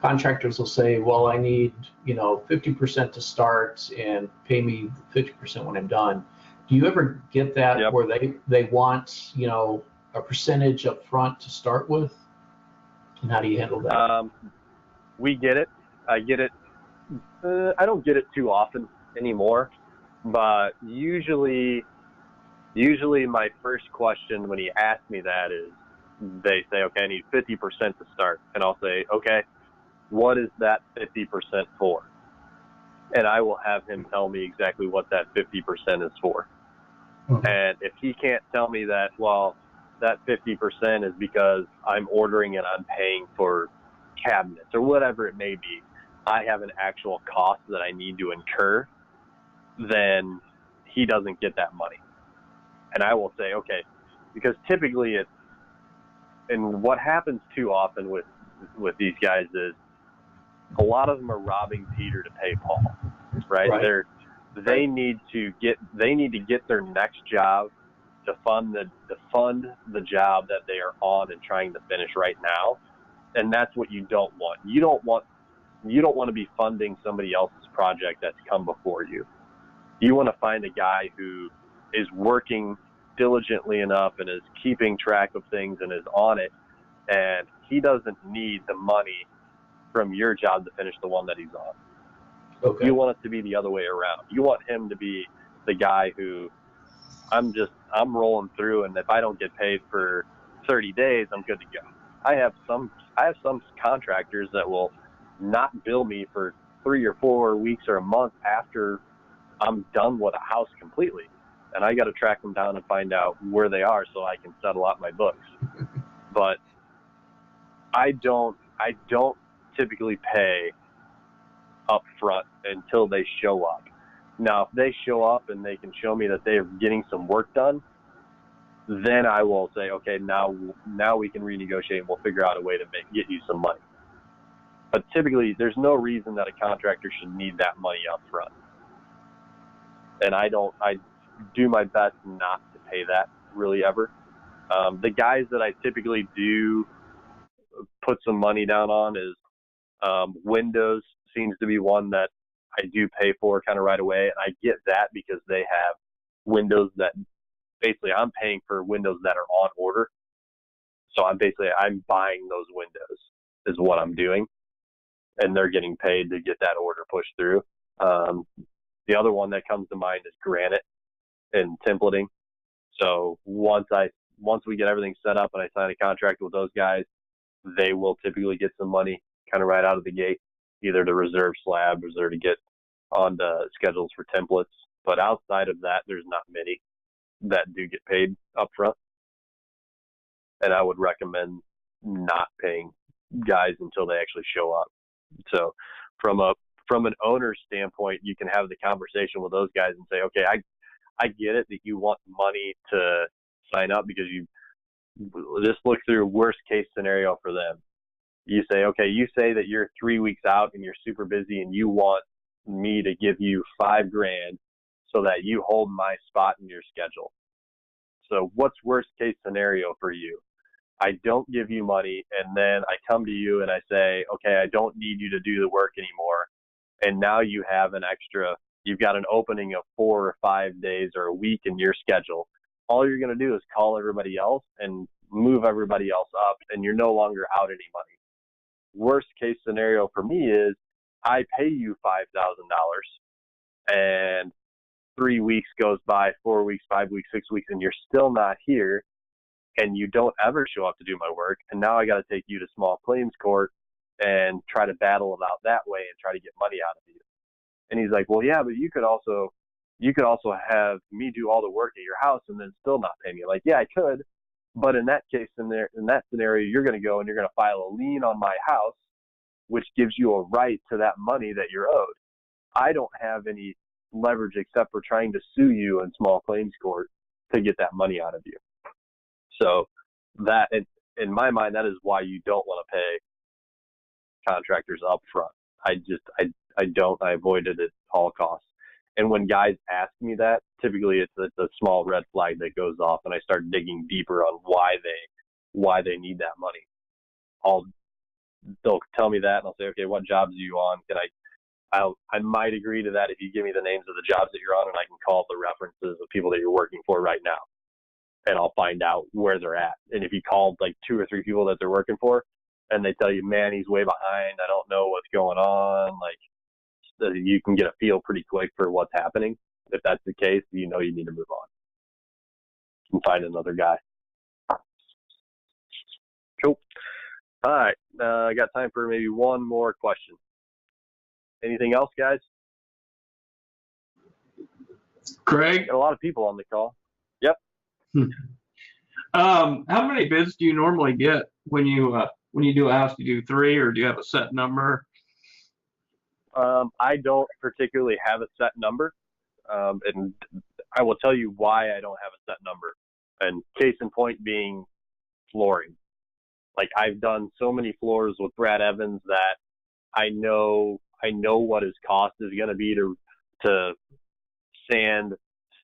contractors will say, well, I need, 50% to start and pay me 50% when I'm done. Do you ever get that? Yep. Where they want, a percentage up front to start with? And how do you handle that? We get it. I get it. I don't get it too often anymore, but usually my first question when he asks me that is, they say, okay, I need 50% to start. And I'll say, okay, what is that 50% for? And I will have him tell me exactly what that 50% is for. Mm-hmm. And if he can't tell me that, well, that 50% is because I'm ordering and I'm paying for cabinets or whatever it may be, I have an actual cost that I need to incur, then he doesn't get that money. And I will say, okay, because typically and what happens too often with these guys is, a lot of them are robbing Peter to pay Paul, right? They need to get their next job to fund the job that they are on and trying to finish right now, and that's what you don't want. You don't want to be funding somebody else's project that's come before you. You want to find a guy who is working diligently enough and is keeping track of things and is on it, and he doesn't need the money from your job to finish the one that he's on. Okay. You want it to be the other way around. You want him to be the guy who, I'm rolling through, and if I don't get paid for 30 days, I'm good to go. I have some contractors that will not bill me for 3 or 4 weeks or a month after I'm done with a house completely. And I got to track them down and find out where they are so I can settle out my books. But I don't typically pay up front until they show up. Now, if they show up and they can show me that they're getting some work done, then I will say, okay, now we can renegotiate and we'll figure out a way to get you some money. But typically, there's no reason that a contractor should need that money up front. And I do my best not to pay that really ever. The guys that I typically do put some money down on is Windows seems to be one that I do pay for kind of right away. And I get that because they have windows that basically I'm paying for windows that are on order. So I'm buying those windows is what I'm doing, and they're getting paid to get that order pushed through. The other one that comes to mind is granite and templating. So once we get everything set up and I sign a contract with those guys, they will typically get some money kind of right out of the gate, either to reserve slabs or to get on the schedules for templates. But outside of that, there's not many that do get paid up front. And I would recommend not paying guys until they actually show up. So from an owner's standpoint, you can have the conversation with those guys and say, okay, I get it that you want money to sign up because you just look through worst case scenario for them. You say, okay, you say that you're 3 weeks out and you're super busy and you want me to give you $5,000 so that you hold my spot in your schedule. So what's worst case scenario for you? I don't give you money, and then I come to you and I say, okay, I don't need you to do the work anymore. And now you've got an opening of 4 or 5 days or a week in your schedule. All you're going to do is call everybody else and move everybody else up, and you're no longer out any money. Worst case scenario for me is I pay you $5,000 and 3 weeks goes by, 4 weeks, 5 weeks, 6 weeks, and you're still not here, and you don't ever show up to do my work, and now I got to take you to small claims court and try to battle it out that way and try to get money out of you. And he's like, well, yeah, but you could also have me do all the work at your house and then still not pay me. Like, yeah, I could, but in that case, in that scenario, you're going to go and you're going to file a lien on my house, which gives you a right to that money that you're owed. I don't have any leverage except for trying to sue you in small claims court to get that money out of you. So that, in my mind, that is why you don't want to pay contractors up front. I avoid it at all costs. And when guys ask me that, typically it's a small red flag that goes off, and I start digging deeper on why they need that money. They'll tell me that, and I'll say, okay, what jobs are you on? I might agree to that if you give me the names of the jobs that you're on, and I can call the references of people that you're working for right now, and I'll find out where they're at. And if you called like 2 or 3 people that they're working for, and they tell you, man, he's way behind, I don't know what's going on, like, you can get a feel pretty quick for what's happening. If that's the case, you know you need to move on and find another guy. Cool. All right. I got time for maybe one more question. Anything else, guys? Craig? Got a lot of people on the call. Yep. How many bids do you normally get when you do a house? Do you do 3, or do you have a set number? I don't particularly have a set number, and I will tell you why I don't have a set number. And case in point being flooring. Like, I've done so many floors with Brad Evans that I know what his cost is going to be to sand,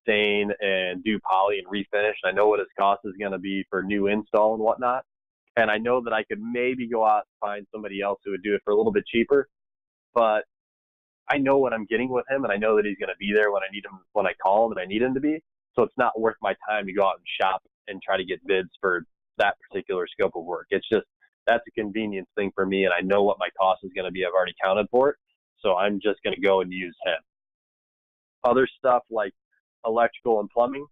stain, and do poly and refinish. I know what his cost is going to be for new install and whatnot. And I know that I could maybe go out and find somebody else who would do it for a little bit cheaper, but I know what I'm getting with him, and I know that he's going to be there when I need him, when I call him and I need him to be. So it's not worth my time to go out and shop and try to get bids for that particular scope of work. It's just, that's a convenience thing for me, and I know what my cost is going to be. I've already counted for it, so I'm just going to go and use him. Other stuff like electrical and plumbing,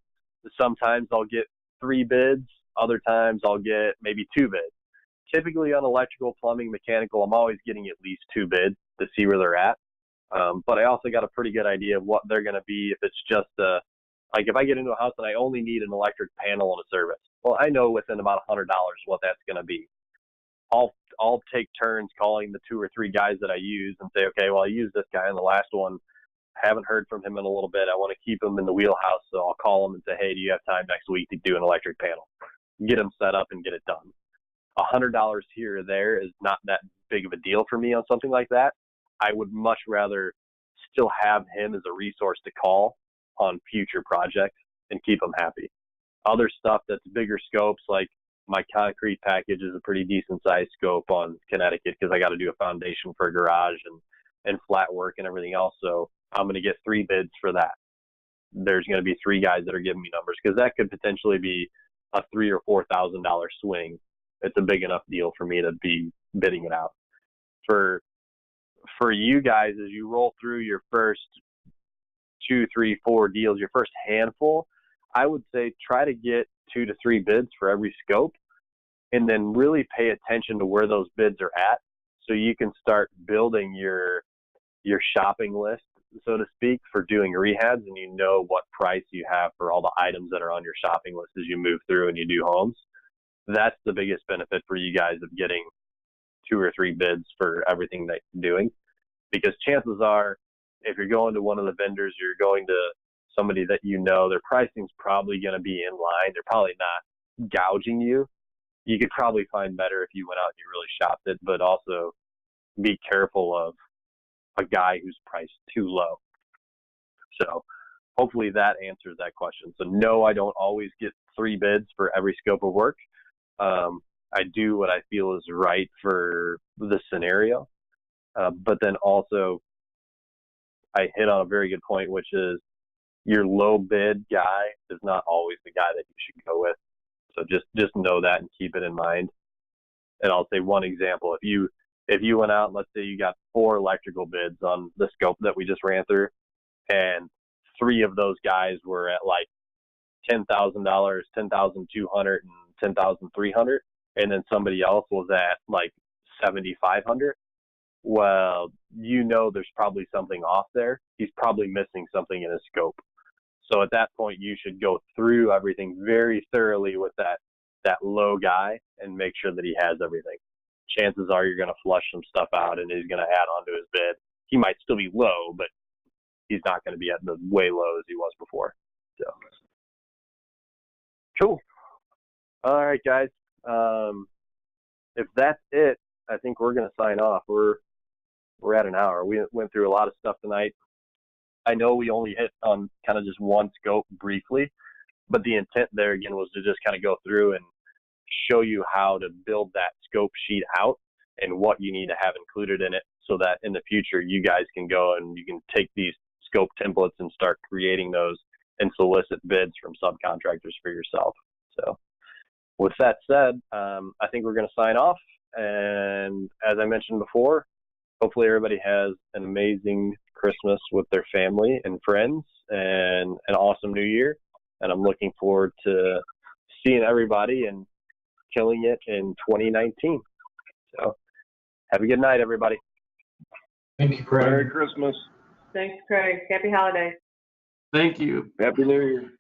sometimes I'll get 3 bids. Other times I'll get maybe 2 bids. Typically on electrical, plumbing, mechanical, I'm always getting at least 2 bids to see where they're at. But I also got a pretty good idea of what they're going to be if it's just like if I get into a house and I only need an electric panel and a service. Well, I know within about $100 what that's going to be. I'll take turns calling the 2 or 3 guys that I use and say, okay, well, I used this guy in the last one. I haven't heard from him in a little bit. I want to keep him in the wheelhouse, so I'll call him and say, hey, do you have time next week to do an electric panel? Get him set up and get it done. $100 here or there is not that big of a deal for me on something like that. I would much rather still have him as a resource to call on future projects and keep him happy. Other stuff that's bigger scopes, like my concrete package is a pretty decent sized scope on Connecticut because I got to do a foundation for a garage and flat work and everything else. So I'm going to get 3 bids for that. there's going to be 3 guys that are giving me numbers, because that could potentially be a $3,000 or $4,000 swing. It's a big enough deal for me to be bidding it out. For you guys, as you roll through your first 2, 3, 4 deals, your first handful, I would say try to get 2 to 3 bids for every scope, and then really pay attention to where those bids are at, so you can start building your shopping list, so to speak, for doing rehabs, and you know what price you have for all the items that are on your shopping list as you move through and you do homes. That's the biggest benefit for you guys of getting 2 or 3 bids for everything that you're doing, because chances are, if you're going to one of the vendors, you're going to somebody that you know, their pricing's probably going to be in line. They're probably not gouging you. You could probably find better if you went out and you really shopped it, but also be careful of a guy who's priced too low. So hopefully that answers that question. So no, I don't always get 3 bids for every scope of work. I do what I feel is right for the scenario. But then also I hit on a very good point, which is your low bid guy is not always the guy that you should go with. So just know that and keep it in mind. And I'll say one example. If you went out and let's say you got 4 electrical bids on the scope that we just ran through, and 3 of those guys were at like $10,000, $10,200, and $10,300, and then somebody else was at like $7,500. Well, you know there's probably something off there. He's probably missing something in his scope. So at that point, you should go through everything very thoroughly with that low guy and make sure that he has everything. Chances are you're going to flush some stuff out and he's going to add on to his bid. He might still be low, but he's not going to be at the way low as he was before. So cool. All right, guys. If that's it, I think we're going to sign off. We're at an hour. We went through a lot of stuff tonight. I know we only hit on kind of just one scope briefly, but the intent there again was to just kind of go through and show you how to build that scope sheet out and what you need to have included in it, so that in the future you guys can go and you can take these scope templates and start creating those and solicit bids from subcontractors for yourself. So with that said, I think we're going to sign off. And as I mentioned before, hopefully everybody has an amazing Christmas with their family and friends and an awesome New Year. And I'm looking forward to seeing everybody and killing it in 2019. So have a good night, everybody. Thank you, Craig. Merry Christmas. Thanks, Craig. Happy holidays. Thank you. Happy New Year.